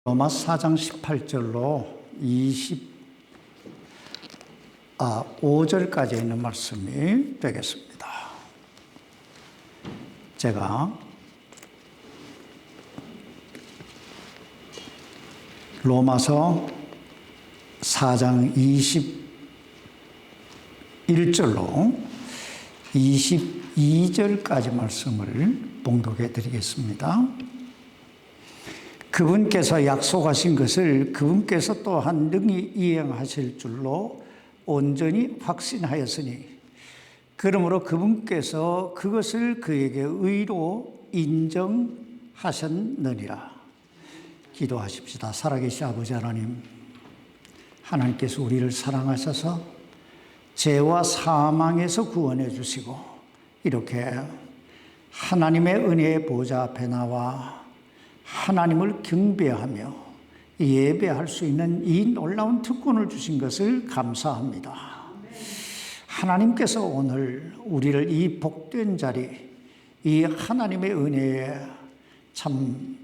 로마 4장 18절로 25절까지 있는 말씀이 되겠습니다. 제가 로마서 4장 21절로 22절까지 말씀을 봉독해 드리겠습니다. 그분께서 약속하신 것을 그분께서 또한 능히 이행하실 줄로 온전히 확신하였으니 그러므로 그분께서 그것을 그에게 의로 인정하셨느니라. 기도하십시다. 살아계신 아버지 하나님, 하나님께서 우리를 사랑하셔서 죄와 사망에서 구원해 주시고 이렇게 하나님의 은혜의 보좌 앞에 나와 하나님을 경배하며 예배할 수 있는 이 놀라운 특권을 주신 것을 감사합니다. 하나님께서 오늘 우리를 이 복된 자리, 이 하나님의 은혜의 참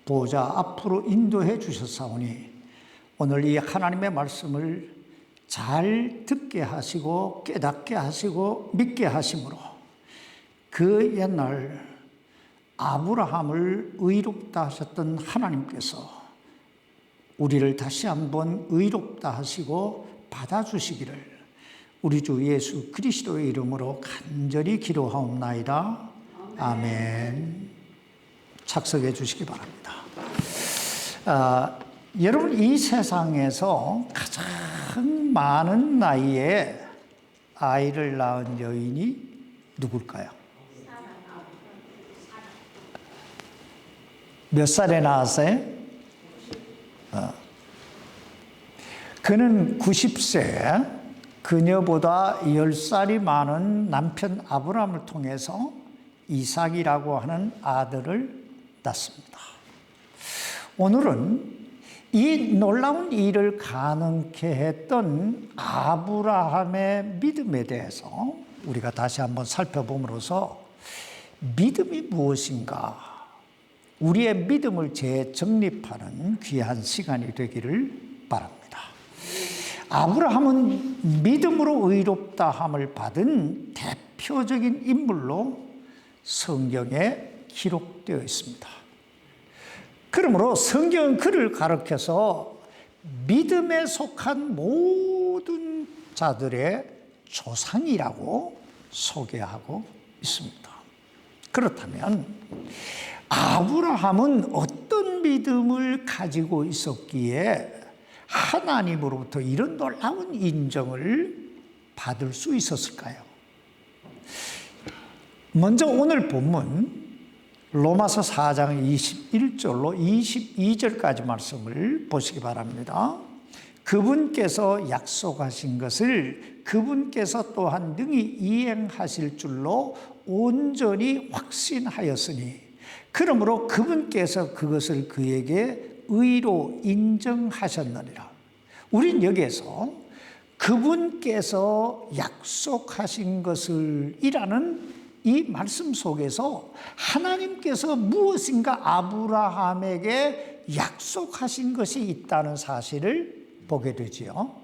보좌 앞으로 인도해 주셨사오니 오늘 이 하나님의 말씀을 잘 듣게 하시고 깨닫게 하시고 믿게 하심으로 그 옛날 아브라함을 의롭다 하셨던 하나님께서 우리를 다시 한번 의롭다 하시고 받아주시기를 우리 주 예수 그리스도의 이름으로 간절히 기도하옵나이다. 아멘. 착석해 주시기 바랍니다. 여러분, 이 세상에서 가장 많은 나이에 아이를 낳은 여인이 누굴까요? 몇 살에 낳았어요? 그는 90세, 그녀보다 10살이 많은 남편 아브라함을 통해서 이삭이라고 하는 아들을 낳습니다. 오늘은 이 놀라운 일을 가능케 했던 아브라함의 믿음에 대해서 우리가 다시 한번 살펴봄으로써 믿음이 무엇인가, 우리의 믿음을 재정립하는 귀한 시간이 되기를 바랍니다. 아브라함은 믿음으로 의롭다함을 받은 대표적인 인물로 성경에 기록되어 있습니다. 그러므로 성경은 그를 가리켜서 믿음에 속한 모든 자들의 조상이라고 소개하고 있습니다. 그렇다면 아브라함은 어떤 믿음을 가지고 있었기에 하나님으로부터 이런 놀라운 인정을 받을 수 있었을까요? 먼저 오늘 본문 로마서 4장 21절로 22절까지 말씀을 보시기 바랍니다. 그분께서 약속하신 것을 그분께서 또한 능히 이행하실 줄로 온전히 확신하였으니 그러므로 그분께서 그것을 그에게 의로 인정하셨느니라. 우린 여기에서 그분께서 약속하신 것을 이라는 이 말씀 속에서 하나님께서 무엇인가 아브라함에게 약속하신 것이 있다는 사실을 보게 되지요.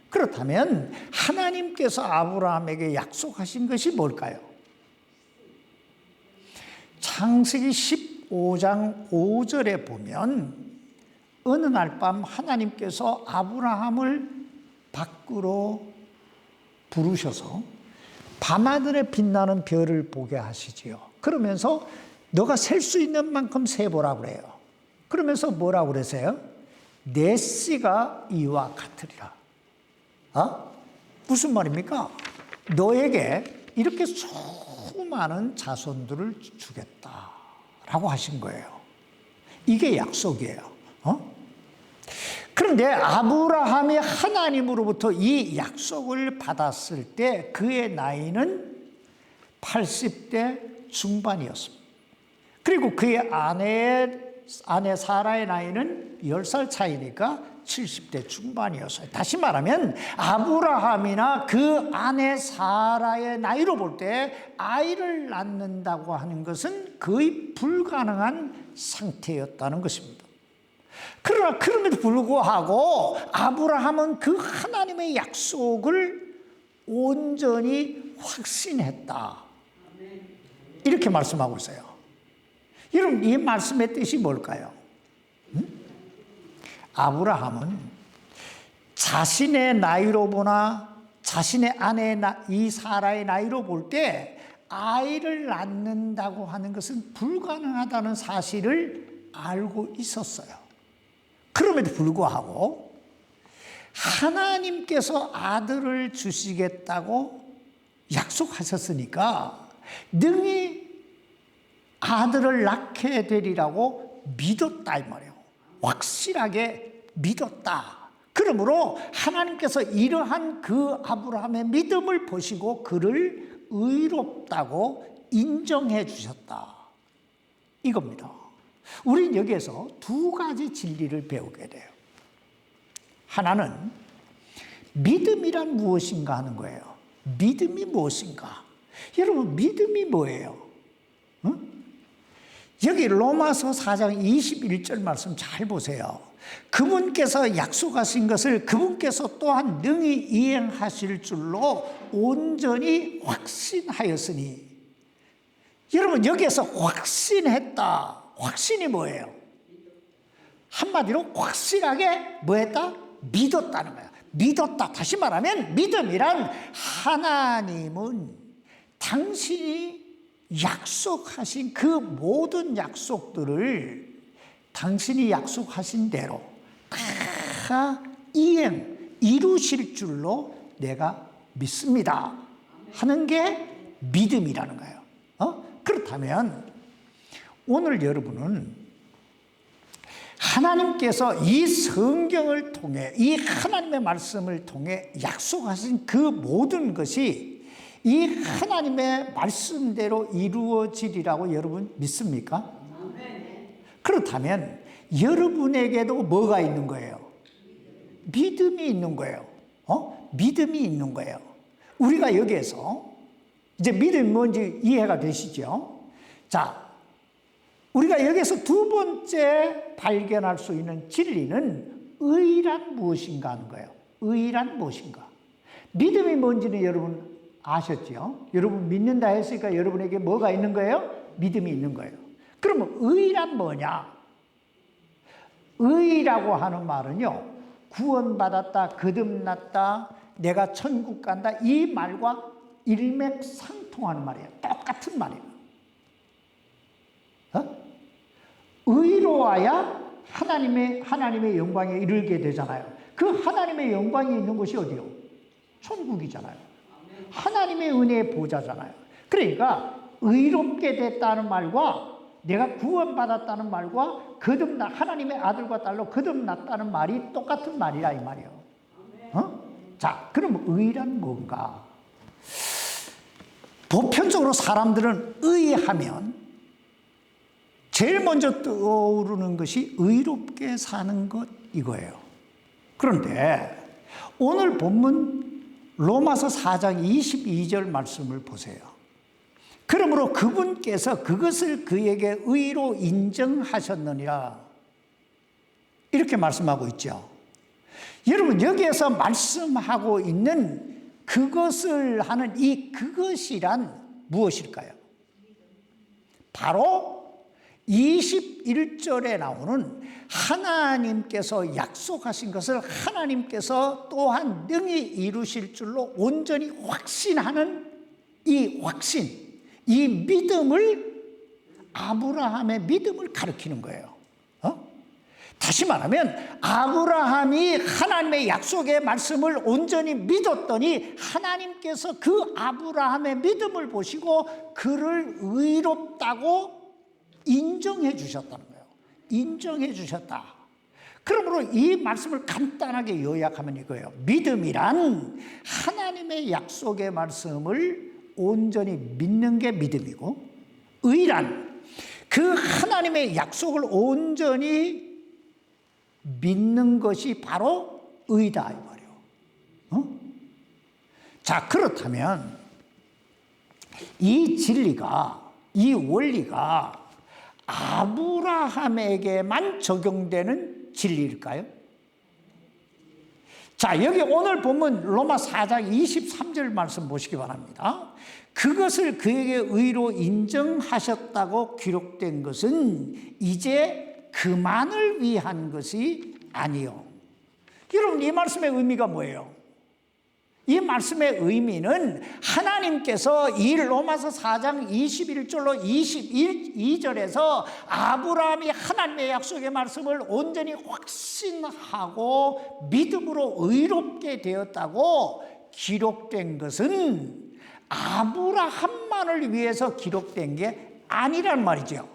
그렇다면 하나님께서 아브라함에게 약속하신 것이 뭘까요? 창세기 15장 5절에 보면 어느 날 밤 하나님께서 아브라함을 밖으로 부르셔서 밤하늘에 빛나는 별을 보게 하시지요. 그러면서 너가 셀 수 있는 만큼 세보라 그래요. 그러면서 뭐라고 그러세요? 내 씨가 이와 같으리라. 무슨 말입니까? 너에게 이렇게 수많은 자손들을 주겠다라고 하신 거예요. 이게 약속이에요. 그런데 아브라함이 하나님으로부터 이 약속을 받았을 때 그의 나이는 80대 중반이었습니다. 그리고 그의 아내 사라의 나이는 10살 차이니까 70대 중반이었어요. 다시 말하면 아브라함이나 그 아내 사라의 나이로 볼 때 아이를 낳는다고 하는 것은 거의 불가능한 상태였다는 것입니다. 그러나 그럼에도 불구하고 아브라함은 그 하나님의 약속을 온전히 확신했다. 이렇게 말씀하고 있어요. 여러분, 이 말씀의 뜻이 뭘까요? 아브라함은 자신의 나이로 보나 자신의 아내 이 사라의 나이로 볼 때 아이를 낳는다고 하는 것은 불가능하다는 사실을 알고 있었어요. 그럼에도 불구하고 하나님께서 아들을 주시겠다고 약속하셨으니까 능히 아들을 낳게 되리라고 믿었다 이 말이에요. 확실하게 믿었다. 그러므로 하나님께서 이러한 그 아브라함의 믿음을 보시고 그를 의롭다고 인정해 주셨다. 이겁니다. 우린 여기에서 두 가지 진리를 배우게 돼요. 하나는 믿음이란 무엇인가 하는 거예요. 믿음이 무엇인가? 여러분, 믿음이 뭐예요? 여기 로마서 4장 21절 말씀 잘 보세요. 그분께서 약속하신 것을 그분께서 또한 능히 이행하실 줄로 온전히 확신하였으니. 여러분, 여기에서 확신했다. 확신이 뭐예요? 한마디로 확실하게 뭐했다? 믿었다는 거예요. 믿었다. 다시 말하면 믿음이란 하나님은 당신이 약속하신 그 모든 약속들을 당신이 약속하신 대로 다 이루실 줄로 내가 믿습니다 하는 게 믿음이라는 거예요. 그렇다면 오늘 여러분은 하나님께서 이 성경을 통해 이 하나님의 말씀을 통해 약속하신 그 모든 것이 이 하나님의 말씀대로 이루어지리라고 여러분 믿습니까? 그렇다면 여러분에게도 뭐가 있는 거예요? 믿음이 있는 거예요. 믿음이 있는 거예요. 우리가 여기에서 이제 믿음이 뭔지 이해가 되시죠? 자, 우리가 여기서 두 번째 발견할 수 있는 진리는 의란 무엇인가 하는 거예요. 의란 무엇인가? 믿음이 뭔지는 여러분 아셨죠? 여러분 믿는다 했으니까 여러분에게 뭐가 있는 거예요? 믿음이 있는 거예요. 그러면 의란 뭐냐? 의라고 하는 말은요, 구원받았다, 거듭났다, 내가 천국 간다, 이 말과 일맥상통하는 말이에요. 똑같은 말이에요. 의로워야 하나님의 영광에 이르게 되잖아요. 그 하나님의 영광이 있는 곳이 어디요? 천국이잖아요. 하나님의 은혜의 보좌잖아요. 그러니까 의롭게 됐다는 말과 내가 구원받았다는 말과 하나님의 아들과 딸로 거듭났다는 말이 똑같은 말이라 이 말이에요. 자, 그럼 의란 뭔가? 보편적으로 사람들은 의하면 제일 먼저 떠오르는 것이 의롭게 사는 것 이거예요. 그런데 오늘 본문 로마서 4장 22절 말씀을 보세요. 그러므로 그분께서 그것을 그에게 의로 인정하셨느니라. 이렇게 말씀하고 있죠. 여러분, 여기에서 말씀하고 있는 그것을 하는 이 그것이란 무엇일까요? 바로 21절에 나오는 하나님께서 약속하신 것을 하나님께서 또한 능히 이루실 줄로 온전히 확신하는 이 확신, 이 믿음을, 아브라함의 믿음을 가리키는 거예요. 다시 말하면 아브라함이 하나님의 약속의 말씀을 온전히 믿었더니 하나님께서 그 아브라함의 믿음을 보시고 그를 의롭다고 인정해 주셨다는 거예요. 인정해 주셨다. 그러므로 이 말씀을 간단하게 요약하면 이거예요. 믿음이란 하나님의 약속의 말씀을 온전히 믿는 게 믿음이고, 의란 그 하나님의 약속을 온전히 믿는 것이 바로 의다 이 말이에요. 자, 그렇다면 이 진리가, 이 원리가 아브라함에게만 적용되는 진리일까요? 자, 여기 오늘 본문 로마 4장 23절 말씀 보시기 바랍니다. 그것을 그에게 의로 인정하셨다고 기록된 것은 이제 그만을 위한 것이 아니요. 여러분, 이 말씀의 의미가 뭐예요? 이 말씀의 의미는 하나님께서 이 로마서 4장 21절로 22절에서 아브라함이 하나님의 약속의 말씀을 온전히 확신하고 믿음으로 의롭게 되었다고 기록된 것은 아브라함만을 위해서 기록된 게 아니란 말이죠.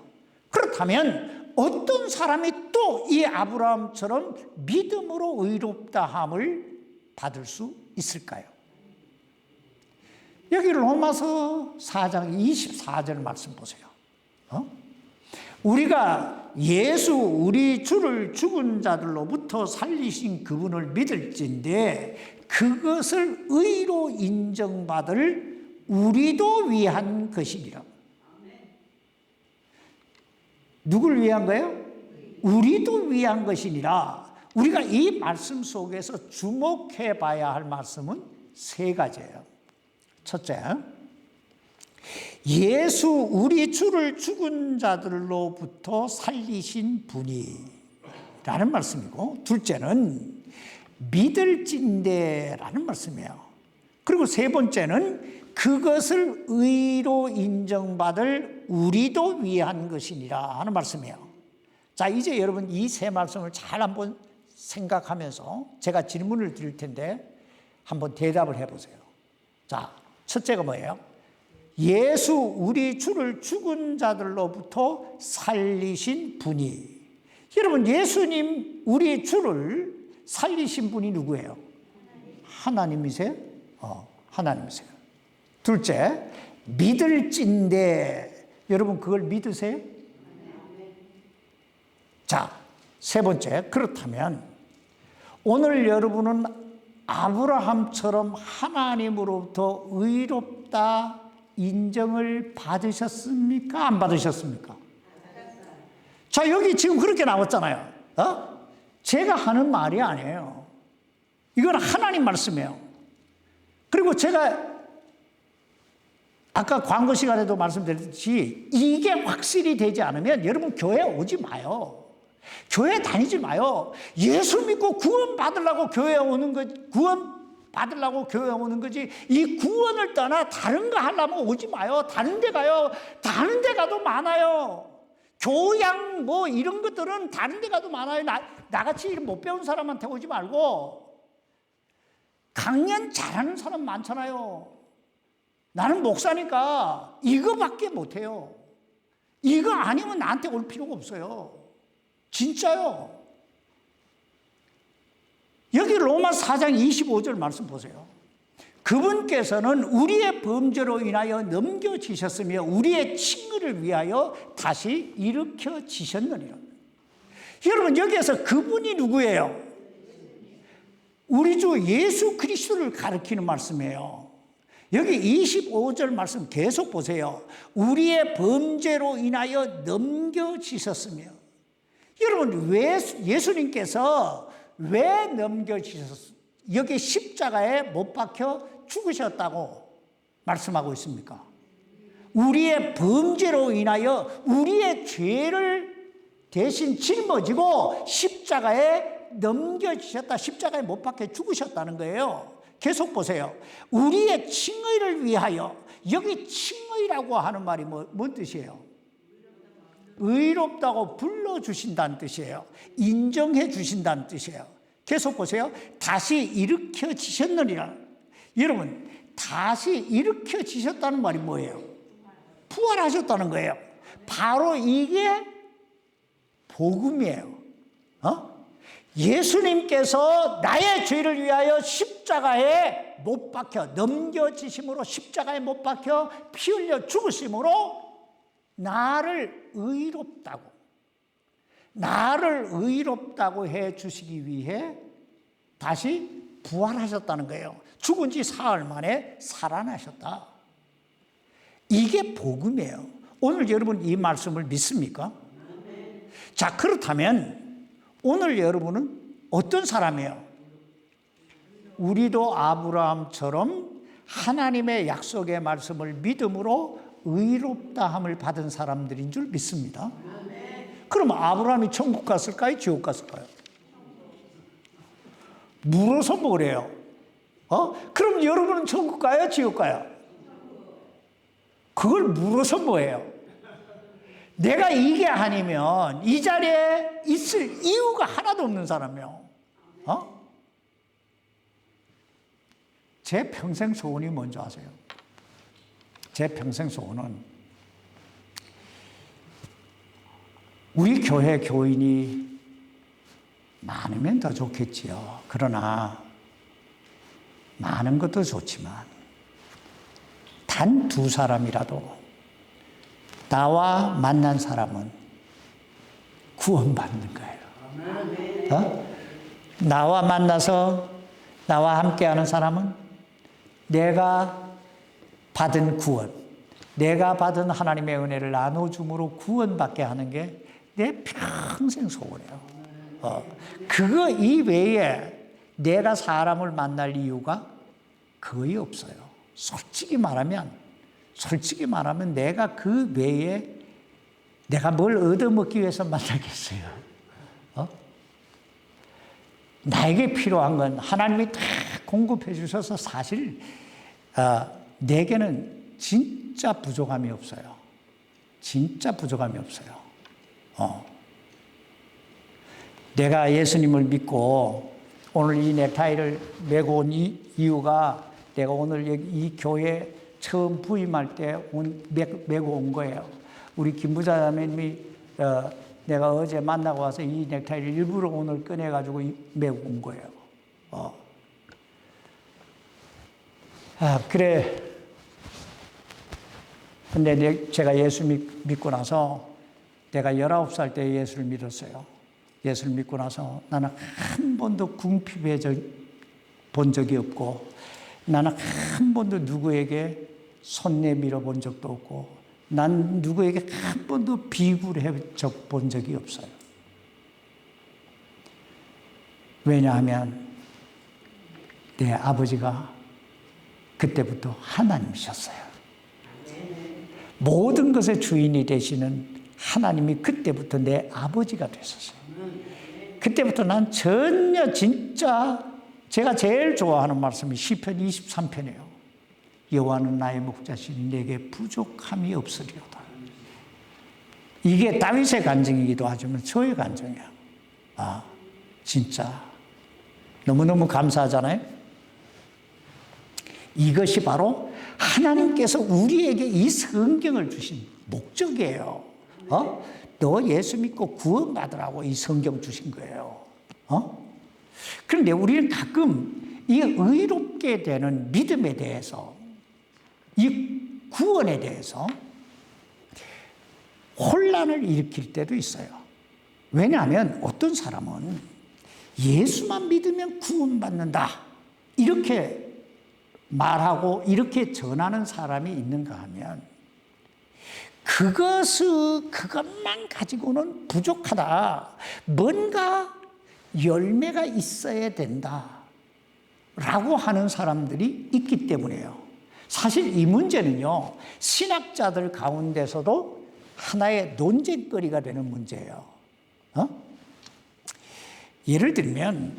그렇다면 어떤 사람이 또 이 아브라함처럼 믿음으로 의롭다함을 받을 수 있을까요? 여기 로마서 4장 24절 말씀 보세요. 우리가 예수 우리 주를 죽은 자들로부터 살리신 그분을 믿을진데 그것을 의로 인정받을 우리도 위한 것이니라. 누굴 위한 거예요? 우리도 위한 것이니라. 우리가 이 말씀 속에서 주목해 봐야 할 말씀은 세 가지예요. 첫째, 예수 우리 주를 죽은 자들로부터 살리신 분이 라는 말씀이고, 둘째는 믿을진대라는 말씀이에요. 그리고 세 번째는 그것을 의로 인정받을 우리도 위한 것이니라 하는 말씀이에요. 자, 이제 여러분 이 세 말씀을 잘 한번 생각하면서 제가 질문을 드릴 텐데 한번 대답을 해보세요. 자, 첫째가 뭐예요? 예수 우리 주를 죽은 자들로부터 살리신 분이. 여러분, 예수님 우리 주를 살리신 분이 누구예요? 하나님이세요? 하나님이세요. 둘째, 믿을진대. 여러분 그걸 믿으세요? 자, 세 번째, 그렇다면 오늘 여러분은 아브라함처럼 하나님으로부터 의롭다 인정을 받으셨습니까? 안 받으셨습니까? 자, 여기 지금 그렇게 나왔잖아요. 제가 하는 말이 아니에요. 이건 하나님 말씀이에요. 그리고 제가 아까 광고 시간에도 말씀드렸듯이 이게 확실히 되지 않으면 여러분 교회 오지 마요. 교회 다니지 마요. 예수 믿고 구원 받으려고 교회 오는 거지. 구원 받으려고 교회 오는 거지. 이 구원을 떠나 다른 거 하려면 오지 마요. 다른 데 가요. 다른 데 가도 많아요. 교양 뭐 이런 것들은 다른 데 가도 많아요. 나같이 못 배운 사람한테 오지 말고. 강연 잘하는 사람 많잖아요. 나는 목사니까 이거밖에 못해요. 이거 아니면 나한테 올 필요가 없어요. 진짜요. 여기 로마 4장 25절 말씀 보세요. 그분께서는 우리의 범죄로 인하여 넘겨지셨으며 우리의 칭의를 위하여 다시 일으켜지셨느니라. 여러분, 여기에서 그분이 누구예요? 우리 주 예수 그리스도를 가리키는 말씀이에요. 여기 25절 말씀 계속 보세요. 우리의 범죄로 인하여 넘겨지셨으며. 여러분, 왜 예수님께서 왜 넘겨지셨어요? 여기 십자가에 못 박혀 죽으셨다고 말씀하고 있습니까? 우리의 범죄로 인하여 우리의 죄를 대신 짊어지고 십자가에 넘겨지셨다. 십자가에 못 박혀 죽으셨다는 거예요. 계속 보세요. 우리의 칭의를 위하여. 여기 칭의라고 하는 말이 뭔 뜻이에요? 의롭다고 불러주신다는 뜻이에요. 인정해 주신다는 뜻이에요. 계속 보세요. 다시 일으켜지셨느니라. 여러분, 다시 일으켜지셨다는 말이 뭐예요? 부활하셨다는 거예요. 바로 이게 복음이에요. 예수님께서 나의 죄를 위하여 십자가에 못 박혀 넘겨지심으로, 십자가에 못 박혀 피 흘려 죽으심으로 나를 의롭다고 해 주시기 위해 다시 부활하셨다는 거예요. 죽은 지 사흘 만에 살아나셨다. 이게 복음이에요. 오늘 여러분 이 말씀을 믿습니까? 자, 그렇다면 오늘 여러분은 어떤 사람이에요? 우리도 아브라함처럼 하나님의 약속의 말씀을 믿음으로 의롭다함을 받은 사람들인 줄 믿습니다. 그럼 아브라함이 천국 갔을까요? 지옥 갔을까요? 물어서 뭐래요? 그럼 여러분은 천국 가요? 지옥 가요? 그걸 물어서 뭐예요? 내가 이게 아니면 이 자리에 있을 이유가 하나도 없는 사람이요. 제 평생 소원이 뭔지 아세요? 제 평생 소원은 우리 교회 교인이 많으면 더 좋겠지요. 그러나 많은 것도 좋지만 단 2사람이라도 나와 만난 사람은 구원받는 거예요. 나와 만나서 나와 함께하는 사람은 내가 받은 구원, 내가 받은 하나님의 은혜를 나눠줌으로 구원받게 하는 게 내 평생 소원이에요. 그거 이외에 내가 사람을 만날 이유가 거의 없어요. 솔직히 말하면 내가 그 외에 내가 뭘 얻어먹기 위해서 만나겠어요. 나에게 필요한 건 하나님이 다 공급해 주셔서 사실 내게는 진짜 부족함이 없어요. 진짜 부족함이 없어요. 내가 예수님을 믿고 오늘 이 넥타이를 메고 온 이유가 내가 오늘 이 교회 처음 부임할 때 메고 온 거예요. 우리 김 부장님이 내가 어제 만나고 와서 이 넥타이를 일부러 오늘 꺼내가지고 메고 온 거예요. 그래. 근데 제가 예수 믿고 나서 내가 19살 때 예수를 믿었어요. 예수를 믿고 나서 나는 한 번도 궁핍해져 본 적이 없고 나는 한 번도 누구에게 손 내밀어 본 적도 없고 난 누구에게 한 번도 비굴해 본 적이 없어요. 왜냐하면 내 아버지가 그때부터 하나님이셨어요. 모든 것의 주인이 되시는 하나님이 그때부터 내 아버지가 되셨어요. 그때부터 난 전혀 진짜 제가 제일 좋아하는 말씀이 시편 23편이에요. 여호와는 나의 목자시니 내게 부족함이 없으리로다. 이게 다윗의 간증이기도 하지만 저의 간증이에요. 진짜 너무너무 감사하잖아요. 이것이 바로 하나님께서 우리에게 이 성경을 주신 목적이에요. 너 예수 믿고 구원받으라고 이 성경 주신 거예요. 그런데 우리는 가끔 이 의롭게 되는 믿음에 대해서, 이 구원에 대해서 혼란을 일으킬 때도 있어요. 왜냐하면 어떤 사람은 예수만 믿으면 구원받는다 이렇게 말하고 이렇게 전하는 사람이 있는가 하면 그것만 가지고는 부족하다. 뭔가 열매가 있어야 된다. 라고 하는 사람들이 있기 때문이에요. 사실 이 문제는요, 신학자들 가운데서도 하나의 논쟁거리가 되는 문제예요. 예를 들면,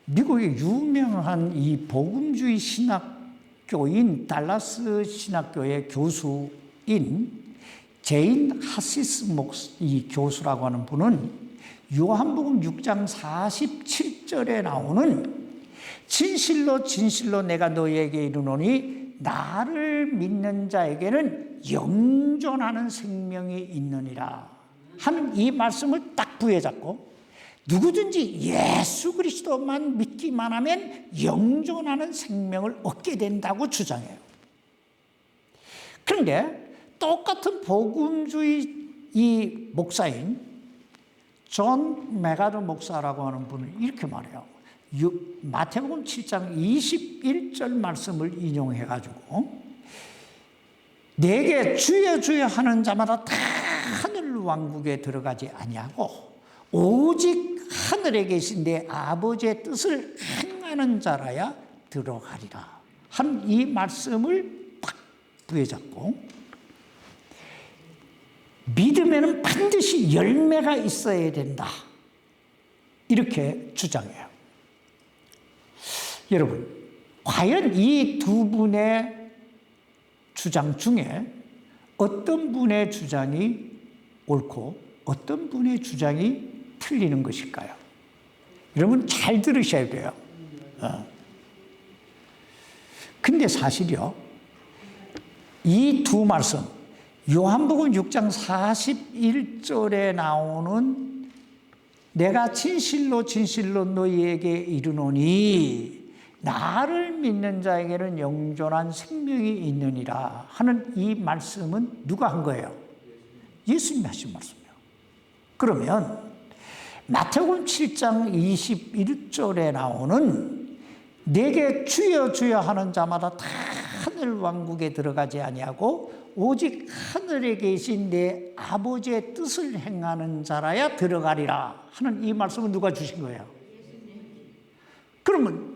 미국의 유명한 이 복음주의 신학교인 달라스 신학교의 교수인 제인 하시스 이 교수라고 하는 분은 요한복음 6장 47절에 나오는 진실로 진실로 내가 너희에게 이르노니 나를 믿는 자에게는 영존하는 생명이 있느니라 하는 이 말씀을 딱 부여잡고 누구든지 예수 그리스도만 믿기만 하면 영존하는 생명을 얻게 된다고 주장해요. 그런데 똑같은 복음주의 이 목사인 존 메가더 목사라고 하는 분은 이렇게 말해요. 마태복음 7장 21절 말씀을 인용해가지고 내게 주여 주여 하는 자마다 다 하늘 왕국에 들어가지 아니하고 오직 하늘에 계신 내 아버지의 뜻을 행하는 자라야 들어가리라 한 이 말씀을 딱 부여잡고, 믿음에는 반드시 열매가 있어야 된다 이렇게 주장해요. 여러분, 과연 이 두 분의 주장 중에 어떤 분의 주장이 옳고 어떤 분의 주장이 틀리는 것일까요? 여러분 잘 들으셔야 돼요. 근데 사실요, 이 두 말씀, 요한복음 6장 41절에 나오는 내가 진실로 진실로 너희에게 이르노니 나를 믿는 자에게는 영존한 생명이 있느니라 하는 이 말씀은 누가 한 거예요? 예수님이 하신 말씀이에요. 그러면 마태복음 7장 21절에 나오는 내게 주여 주여 하는 자마다 다 하늘 왕국에 들어가지 아니하고 오직 하늘에 계신 내 아버지의 뜻을 행하는 자라야 들어가리라 하는 이 말씀은 누가 주신 거예요? 그러면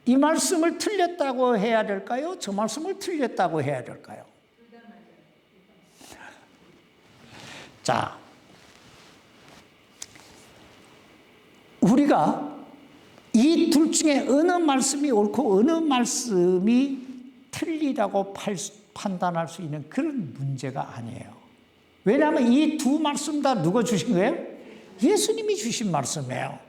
이 말씀을 틀렸다고 해야 될까요? 저 말씀을 틀렸다고 해야 될까요? 자, 우리가 이 둘 중에 어느 말씀이 옳고 어느 말씀이 틀리다고 판단할 수 있는 그런 문제가 아니에요. 왜냐하면 이 두 말씀 다 누가 주신 거예요? 예수님이 주신 말씀이에요.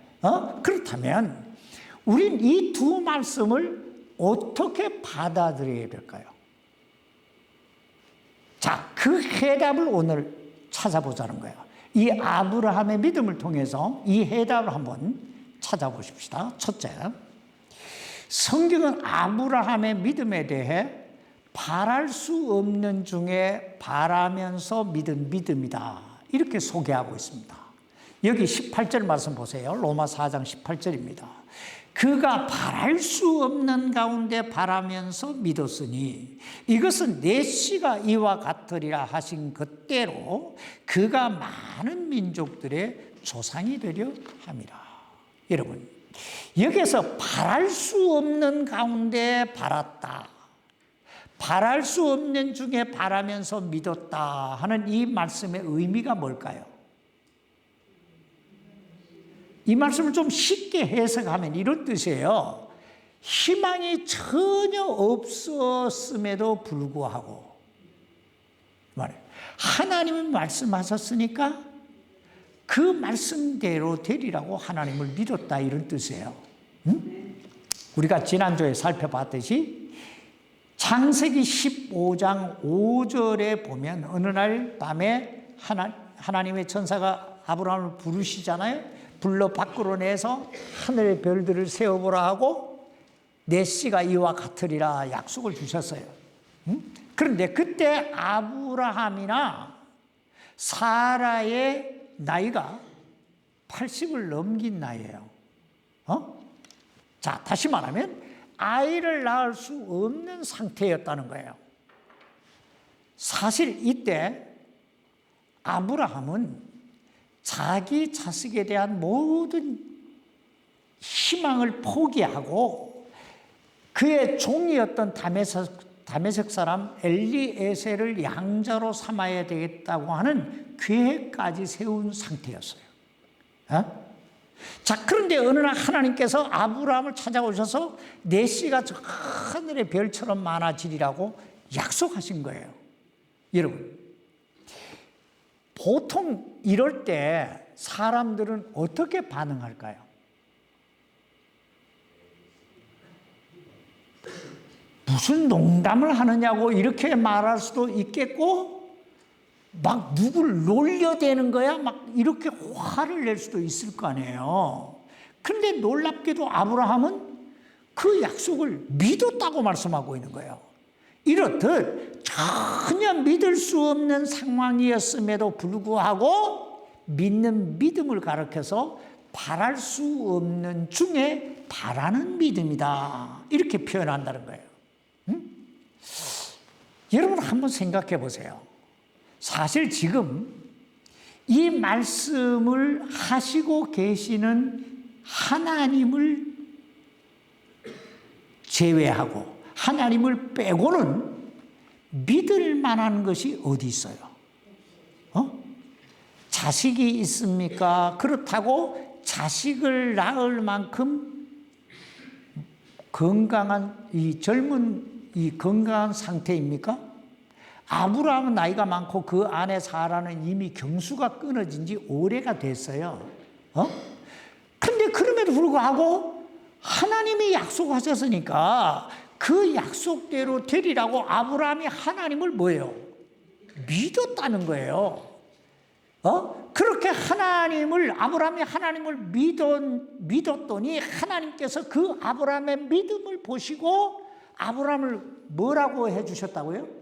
그렇다면 우린 이 두 말씀을 어떻게 받아들여야 될까요? 자, 그 해답을 오늘 찾아보자는 거예요. 이 아브라함의 믿음을 통해서 이 해답을 한번 찾아보십시다. 첫째, 성경은 아브라함의 믿음에 대해 바랄 수 없는 중에 바라면서 믿은 믿음이다 이렇게 소개하고 있습니다. 여기 18절 말씀 보세요. 로마 4장 18절입니다. 그가 바랄 수 없는 가운데 바라면서 믿었으니 이것은 내 씨가 이와 같으리라 하신 그때로 그가 많은 민족들의 조상이 되려 함이라. 여러분, 여기서 바랄 수 없는 가운데 바랐다, 바랄 수 없는 중에 바라면서 믿었다 하는 이 말씀의 의미가 뭘까요? 이 말씀을 좀 쉽게 해석하면 이런 뜻이에요. 희망이 전혀 없었음에도 불구하고 하나님이 말씀하셨으니까 그 말씀대로 되리라고 하나님을 믿었다 이런 뜻이에요. 우리가 지난주에 살펴봤듯이 창세기 15장 5절에 보면 어느 날 밤에 하나님의 천사가 아브라함을 부르시잖아요. 불러 밖으로 내서 하늘의 별들을 세어보라 하고 내 씨가 이와 같으리라 약속을 주셨어요. 그런데 그때 아브라함이나 사라의 나이가 80을 넘긴 나이예요. 자, 다시 말하면 아이를 낳을 수 없는 상태였다는 거예요. 사실 이때 아브라함은 자기 자식에 대한 모든 희망을 포기하고 그의 종이었던 다메섹 사람 엘리에셀을 양자로 삼아야 되겠다고 하는 계획까지 세운 상태였어요. 자, 그런데 어느 날 하나님께서 아브라함을 찾아오셔서 내 씨가 저 하늘의 별처럼 많아지리라고 약속하신 거예요. 여러분, 보통 이럴 때 사람들은 어떻게 반응할까요? 무슨 농담을 하느냐고 이렇게 말할 수도 있겠고, 막 누굴 놀려대는 거야? 막 이렇게 화를 낼 수도 있을 거 아니에요. 근데 놀랍게도 아브라함은 그 약속을 믿었다고 말씀하고 있는 거예요. 이렇듯 전혀 믿을 수 없는 상황이었음에도 불구하고 믿는 믿음을 가리켜서 바랄 수 없는 중에 바라는 믿음이다 이렇게 표현한다는 거예요. 여러분 한번 생각해 보세요. 사실 지금 이 말씀을 하시고 계시는 하나님을 제외하고 하나님을 빼고는 믿을 만한 것이 어디 있어요? 자식이 있습니까? 그렇다고 자식을 낳을 만큼 건강한 젊은 건강한 상태입니까? 아브라함은 나이가 많고 그 안에 사라는 이미 경수가 끊어진 지 오래가 됐어요. 근데 그럼에도 불구하고 하나님이 약속하셨으니까 그 약속대로 되리라고 아브라함이 하나님을 뭐예요? 믿었다는 거예요. 그렇게 아브라함이 하나님을 믿었더니 하나님께서 그 아브라함의 믿음을 보시고 아브라함을 뭐라고 해주셨다고요?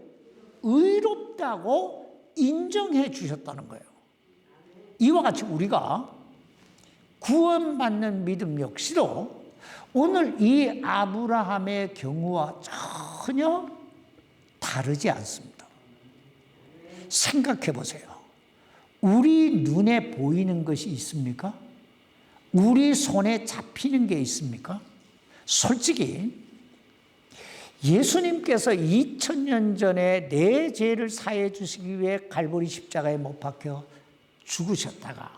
의롭다고 인정해 주셨다는 거예요. 이와 같이 우리가 구원받는 믿음 역시도 오늘 이 아브라함의 경우와 전혀 다르지 않습니다. 생각해 보세요. 우리 눈에 보이는 것이 있습니까? 우리 손에 잡히는 게 있습니까? 솔직히 예수님께서 2000년 전에 내 죄를 사해 주시기 위해 갈보리 십자가에 못 박혀 죽으셨다가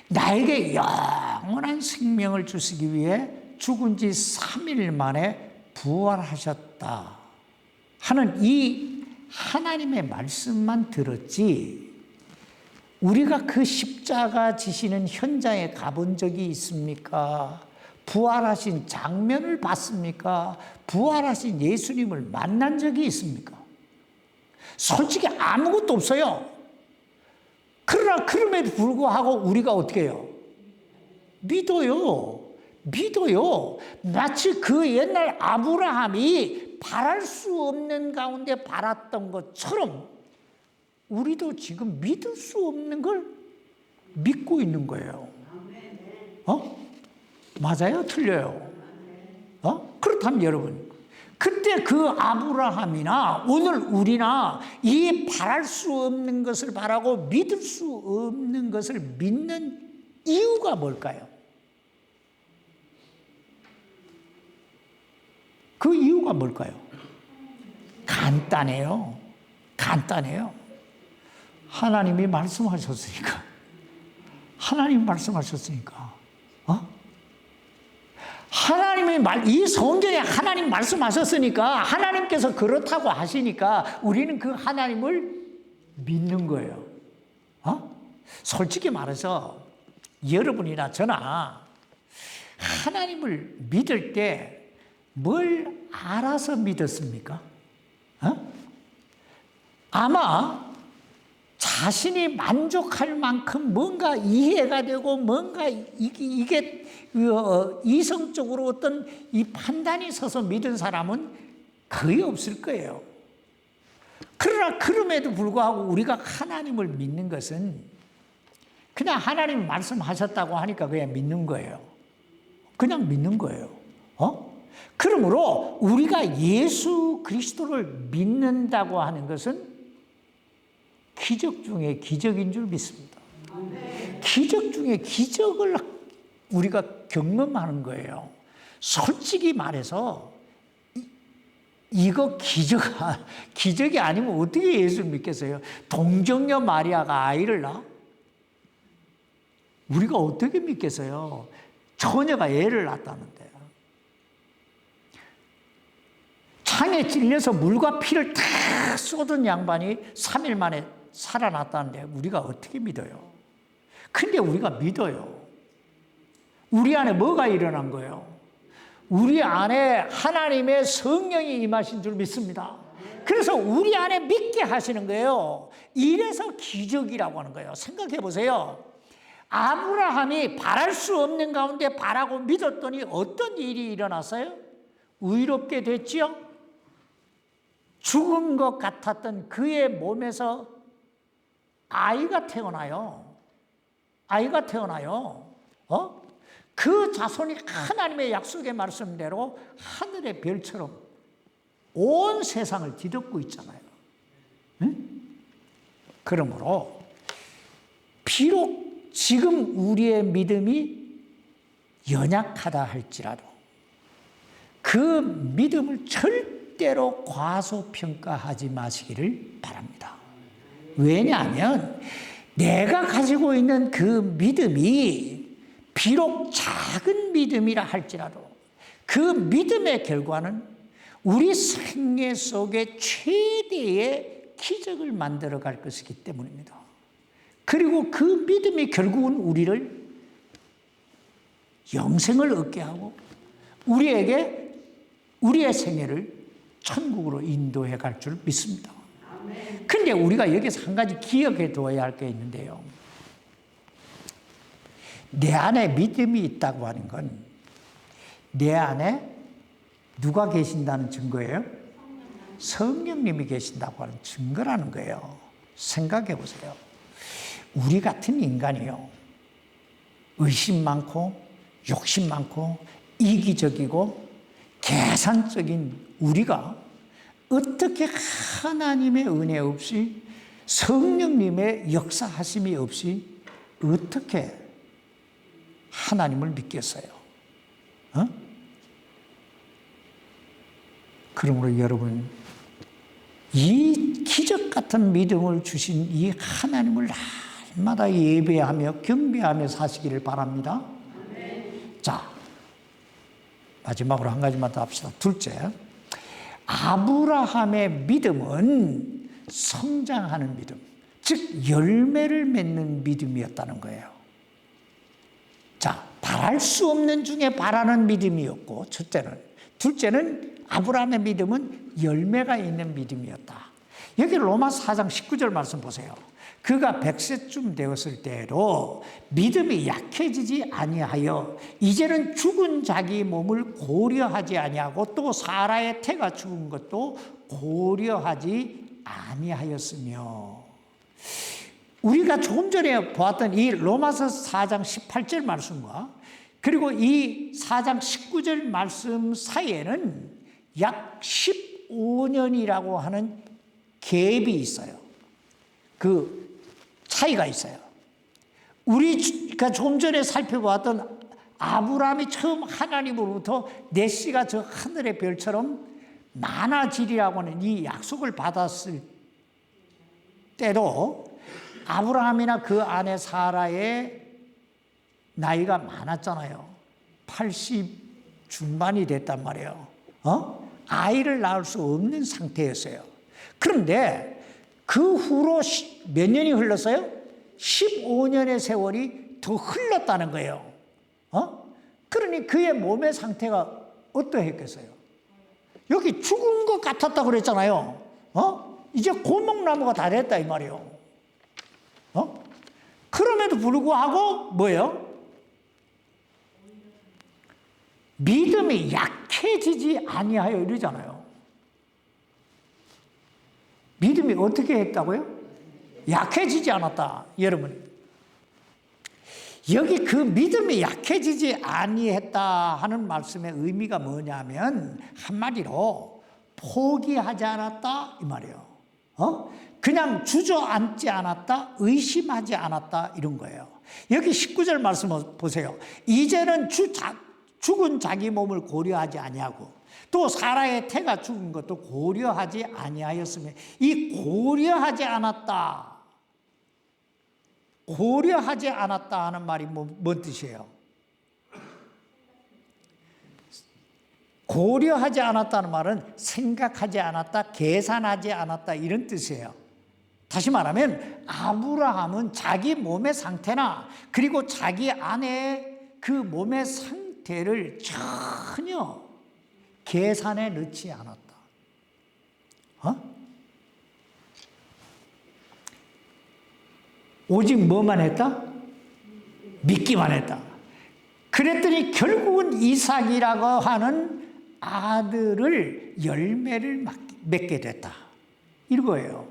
나에게 영원한 생명을 주시기 위해 죽은 지 3일 만에 부활하셨다 하는 이 하나님의 말씀만 들었지 우리가 그 십자가 지시는 현장에 가본 적이 있습니까? 부활하신 장면을 봤습니까? 부활하신 예수님을 만난 적이 있습니까? 솔직히 아무것도 없어요. 그러나 그럼에도 불구하고 우리가 어떻게 해요? 믿어요. 마치 그 옛날 아브라함이 바랄 수 없는 가운데 바랐던 것처럼 우리도 지금 믿을 수 없는 걸 믿고 있는 거예요. 맞아요? 틀려요? 그렇다면 여러분, 그때 그 아브라함이나 오늘 우리나 이 바랄 수 없는 것을 바라고 믿을 수 없는 것을 믿는 이유가 뭘까요? 그 이유가 뭘까요? 간단해요. 하나님이 말씀하셨으니까. 이 성경에 하나님 말씀하셨으니까 하나님께서 그렇다고 하시니까 우리는 그 하나님을 믿는 거예요. 솔직히 말해서 여러분이나 저나 하나님을 믿을 때 뭘 알아서 믿었습니까? 아마 자신이 만족할 만큼 뭔가 이해가 되고 뭔가 이게 이성적으로 어떤 이 판단이 서서 믿은 사람은 거의 없을 거예요. 그러나 그럼에도 불구하고 우리가 하나님을 믿는 것은 그냥 하나님 말씀하셨다고 하니까 그냥 믿는 거예요. 그냥 믿는 거예요. 그러므로 우리가 예수 그리스도를 믿는다고 하는 것은 기적 중에 기적인 줄 믿습니다. 기적 중에 기적을 우리가 경험하는 거예요. 솔직히 말해서 이거 기적이 아니면 어떻게 예수를 믿겠어요? 동정녀 마리아가 아이를 낳아? 우리가 어떻게 믿겠어요? 처녀가 애를 낳았다는데. 창에 찔려서 물과 피를 탁 쏟은 양반이 3일 만에 살아났다는데 우리가 어떻게 믿어요? 근데 우리가 믿어요. 우리 안에 뭐가 일어난 거예요? 우리 안에 하나님의 성령이 임하신 줄 믿습니다. 그래서 우리 안에 믿게 하시는 거예요. 이래서 기적이라고 하는 거예요. 생각해 보세요. 아브라함이 바랄 수 없는 가운데 바라고 믿었더니 어떤 일이 일어났어요? 의롭게 됐지요? 죽은 것 같았던 그의 몸에서 아이가 태어나요. 그 자손이 하나님의 약속의 말씀대로 하늘의 별처럼 온 세상을 뒤덮고 있잖아요. 그러므로 비록 지금 우리의 믿음이 연약하다 할지라도 그 믿음을 절대로 과소평가하지 마시기를 바랍니다. 왜냐하면 내가 가지고 있는 그 믿음이 비록 작은 믿음이라 할지라도 그 믿음의 결과는 우리 생애 속에 최대의 기적을 만들어 갈 것이기 때문입니다. 그리고 그 믿음이 결국은 우리를 영생을 얻게 하고 우리의 생애를 천국으로 인도해 갈 줄 믿습니다. 그런데 우리가 여기서 한 가지 기억해 둬야 할 게 있는데요. 내 안에 믿음이 있다고 하는 건 내 안에 누가 계신다는 증거예요? 성령님이 계신다고 하는 증거라는 거예요. 생각해 보세요. 우리 같은 인간이요. 의심 많고 욕심 많고 이기적이고 계산적인 우리가 어떻게 하나님의 은혜 없이 성령님의 역사하심이 없이 어떻게 하나님을 믿겠어요? 그러므로 여러분, 이 기적 같은 믿음을 주신 이 하나님을 날마다 예배하며 경배하며 사시기를 바랍니다. 자, 마지막으로 한 가지만 더 합시다. 둘째, 아브라함의 믿음은 성장하는 믿음, 즉 열매를 맺는 믿음이었다는 거예요. 자, 바랄 수 없는 중에 바라는 믿음이었고 첫째는. 둘째는 아브라함의 믿음은 열매가 있는 믿음이었다. 여기 로마서 4장 19절 말씀 보세요. 그가 100세쯤 되었을 때로 믿음이 약해지지 아니하여 이제는 죽은 자기 몸을 고려하지 아니하고 또 사라의 태가 죽은 것도 고려하지 아니하였으며. 우리가 조금 전에 보았던 이 로마서 4장 18절 말씀과 그리고 이 4장 19절 말씀 사이에는 약 15년이라고 하는 갭이 있어요. 그 차이가 있어요. 우리가 조금 전에 살펴보았던 아브라함이 처음 하나님으로부터 내 씨가 저 하늘의 별처럼 많아지리라고 하는 이 약속을 받았을 때로 아브라함이나 그 아내 사라의 나이가 많았잖아요. 80 중반이 됐단 말이에요. 아이를 낳을 수 없는 상태였어요. 그런데 그 후로 몇 년이 흘렀어요? 15년의 세월이 더 흘렀다는 거예요. 그러니 그의 몸의 상태가 어떠했겠어요? 여기 죽은 것 같았다고 그랬잖아요. 이제 고목나무가 다 됐다 이 말이에요. 그럼에도 불구하고 뭐예요? 믿음이 약해지지 아니하여 이러잖아요. 믿음이 어떻게 했다고요? 약해지지 않았다. 여러분, 여기 그 믿음이 약해지지 아니했다 하는 말씀의 의미가 뭐냐면 한마디로 포기하지 않았다 이 말이에요. 그냥 주저앉지 않았다, 의심하지 않았다 이런 거예요. 여기 19절 말씀을 보세요. 이제는 죽은 자기 몸을 고려하지 아니하고 또 사라의 태가 죽은 것도 고려하지 아니하였으며, 이 고려하지 않았다, 고려하지 않았다 하는 말이 뭔 뜻이에요? 고려하지 않았다는 말은 생각하지 않았다, 계산하지 않았다 이런 뜻이에요. 다시 말하면 아브라함은 자기 몸의 상태나 그리고 자기 아내의 그 몸의 상태를 전혀 계산에 넣지 않았다. 오직 뭐만 했다? 믿기만 했다. 그랬더니 결국은 이삭이라고 하는 아들을 열매를 맺게 됐다. 이거예요.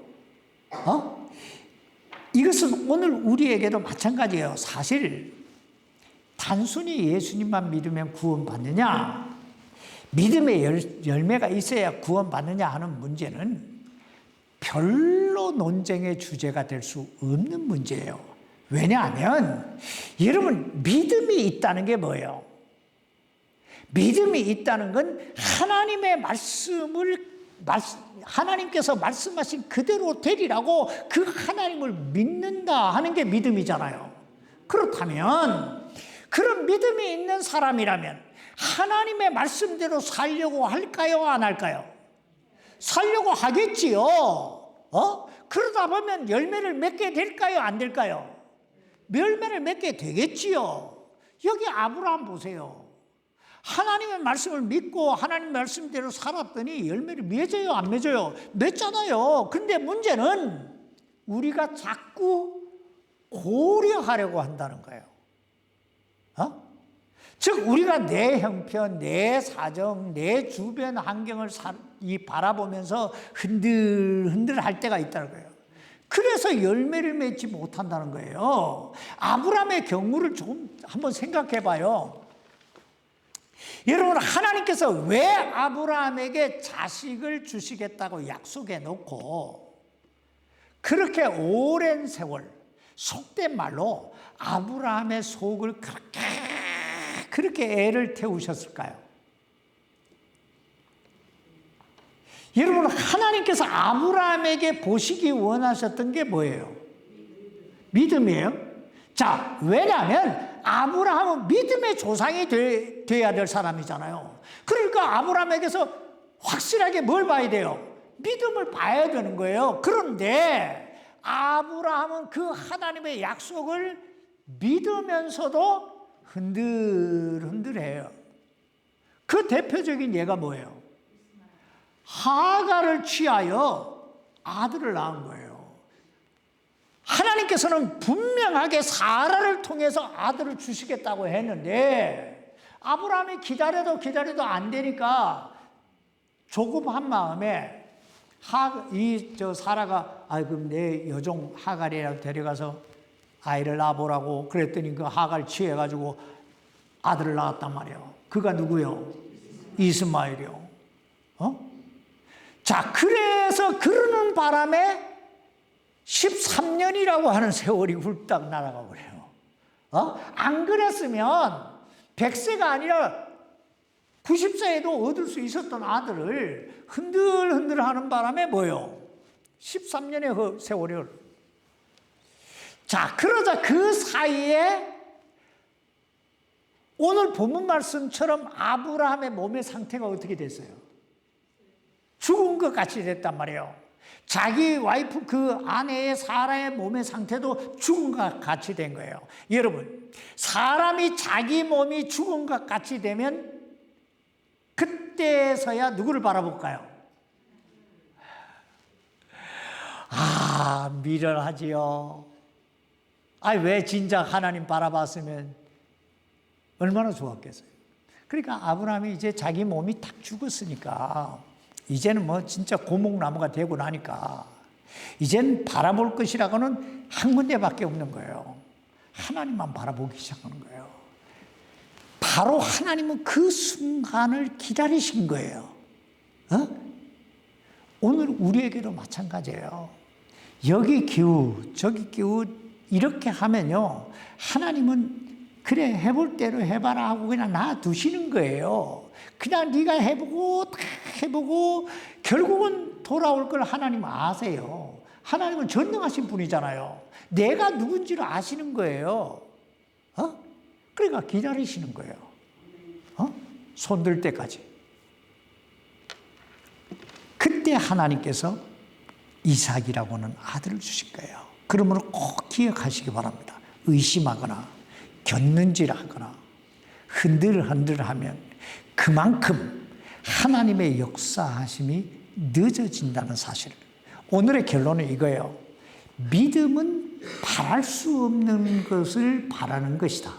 이것은 오늘 우리에게도 마찬가지예요. 사실 단순히 예수님만 믿으면 구원받느냐, 믿음의 열매가 있어야 구원받느냐 하는 문제는 별로 논쟁의 주제가 될 수 없는 문제예요. 왜냐하면 여러분 믿음이 있다는 게 뭐예요? 믿음이 있다는 건 하나님의 하나님께서 말씀하신 그대로 되리라고 그 하나님을 믿는다 하는 게 믿음이잖아요. 그렇다면 그런 믿음이 있는 사람이라면 하나님의 말씀대로 살려고 할까요? 안 할까요? 살려고 하겠지요. 그러다 보면 열매를 맺게 될까요? 안 될까요? 열매를 맺게 되겠지요. 여기 아브라함 보세요. 하나님의 말씀을 믿고 하나님 말씀대로 살았더니 열매를 맺어요? 안 맺어요? 맺잖아요. 근데 문제는 우리가 자꾸 고려하려고 한다는 거예요. 즉 우리가 내 형편, 내 사정, 내 주변 환경을 바라보면서 흔들흔들 할 때가 있다는 거예요. 그래서 열매를 맺지 못한다는 거예요. 아브라함의 경우를 좀 한번 생각해 봐요. 여러분, 하나님께서 왜 아브라함에게 자식을 주시겠다고 약속해 놓고 그렇게 오랜 세월, 속된 말로 아브라함의 속을 그렇게 애를 태우셨을까요? 여러분, 하나님께서 아브라함에게 보시기 원하셨던 게 뭐예요? 믿음이에요. 자, 왜냐하면 아브라함은 믿음의 조상이 돼야 될 사람이잖아요. 그러니까 아브라함에게서 확실하게 뭘 봐야 돼요? 믿음을 봐야 되는 거예요. 그런데 아브라함은 그 하나님의 약속을 믿으면서도 흔들흔들해요. 그 대표적인 예가 뭐예요? 하갈을 취하여 아들을 낳은 거예요. 하나님께서는 분명하게 사라를 통해서 아들을 주시겠다고 했는데 아브라함이 기다려도 안 되니까 조급한 마음에 사라가 그럼 내 여종 하갈이라도 데려가서 아이를 낳아보라고 그랬더니 그 하갈 취해가지고 아들을 낳았단 말이에요. 그가 누구요? 이스마엘이요. 자, 그래서 그러는 바람에 13년이라고 하는 세월이 훌딱 날아가 버려요. 안 그랬으면 100세가 아니라 90세에도 얻을 수 있었던 아들을 흔들흔들 하는 바람에 뭐요? 13년의 그 세월이. 자, 그러자 그 사이에 오늘 본문 말씀처럼 아브라함의 몸의 상태가 어떻게 됐어요? 죽은 것 같이 됐단 말이에요. 자기 와이프 그 아내의 사라의 몸의 상태도 죽은 것 같이 된 거예요. 여러분, 사람이 자기 몸이 죽은 것 같이 되면 그때서야 누구를 바라볼까요? 미련하지요. 왜 진작 하나님 바라봤으면 얼마나 좋았겠어요. 그러니까 아브라함이 이제 자기 몸이 딱 죽었으니까 이제는 뭐 진짜 고목나무가 되고 나니까 이제는 바라볼 것이라고는 한 군데밖에 없는 거예요. 하나님만 바라보기 시작하는 거예요. 바로 하나님은 그 순간을 기다리신 거예요. 오늘 우리에게도 마찬가지예요. 여기 기우 저기 기우 이렇게 하면요, 하나님은 그래 해볼 대로 해봐라 하고 그냥 놔두시는 거예요. 그냥 네가 해보고 다 해보고 결국은 돌아올 걸 하나님 아세요. 하나님은 전능하신 분이잖아요. 내가 누군지를 아시는 거예요. 그러니까 기다리시는 거예요. 손들 때까지. 그때 하나님께서 이삭이라고 하는 아들을 주신 거예요. 그러므로 꼭 기억하시기 바랍니다. 의심하거나 견눈질하거나 흔들흔들하면 그만큼 하나님의 역사하심이 늦어진다는 사실. 오늘의 결론은 이거예요. 믿음은 바랄 수 없는 것을 바라는 것이다.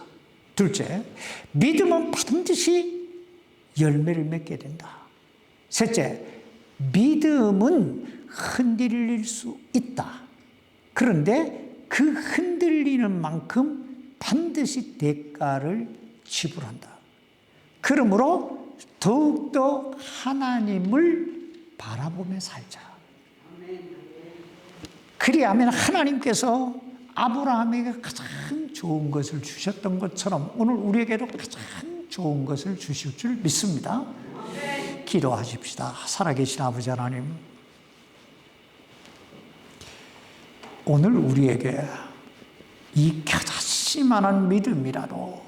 둘째, 믿음은 반드시 열매를 맺게 된다. 셋째, 믿음은 흔들릴 수 있다. 그런데 그 흔들리는 만큼 반드시 대가를 지불한다. 그러므로 더욱더 하나님을 바라보며 살자. 그리하면 하나님께서 아브라함에게 가장 좋은 것을 주셨던 것처럼 오늘 우리에게도 가장 좋은 것을 주실 줄 믿습니다. 기도하십시다. 살아계신 아버지 하나님, 오늘 우리에게 이 겨자씨만한 믿음이라도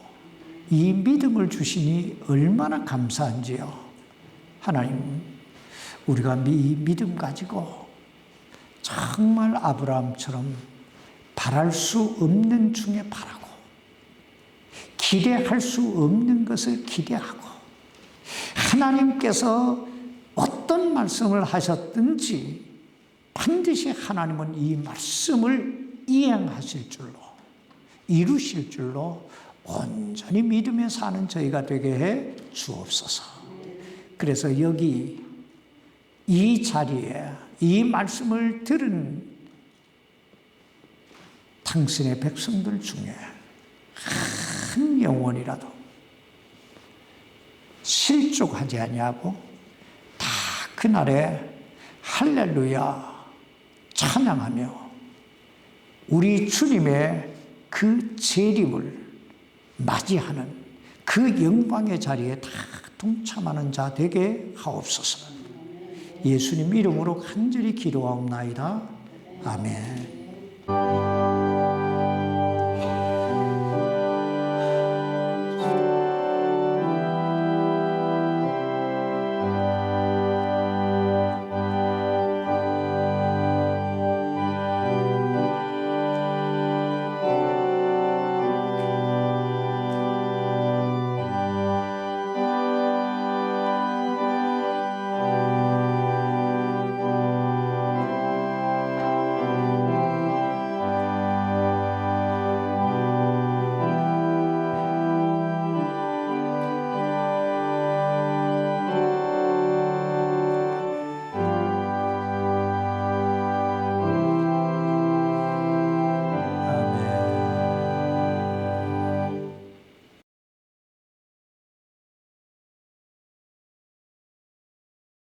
이 믿음을 주시니 얼마나 감사한지요. 하나님, 우리가 이 믿음 가지고 정말 아브라함처럼 바랄 수 없는 중에 바라고 기대할 수 없는 것을 기대하고 하나님께서 어떤 말씀을 하셨든지 반드시 하나님은 이 말씀을 이행하실 줄로 이루실 줄로 온전히 믿으며 사는 저희가 되게 해 주옵소서. 그래서 여기 이 자리에 이 말씀을 들은 당신의 백성들 중에 한 영혼이라도 실족하지 아니하고 다 그날에 할렐루야 찬양하며 우리 주님의 그 재림을 맞이하는 그 영광의 자리에 다 동참하는 자 되게 하옵소서. 예수님 이름으로 간절히 기도하옵나이다. 아멘.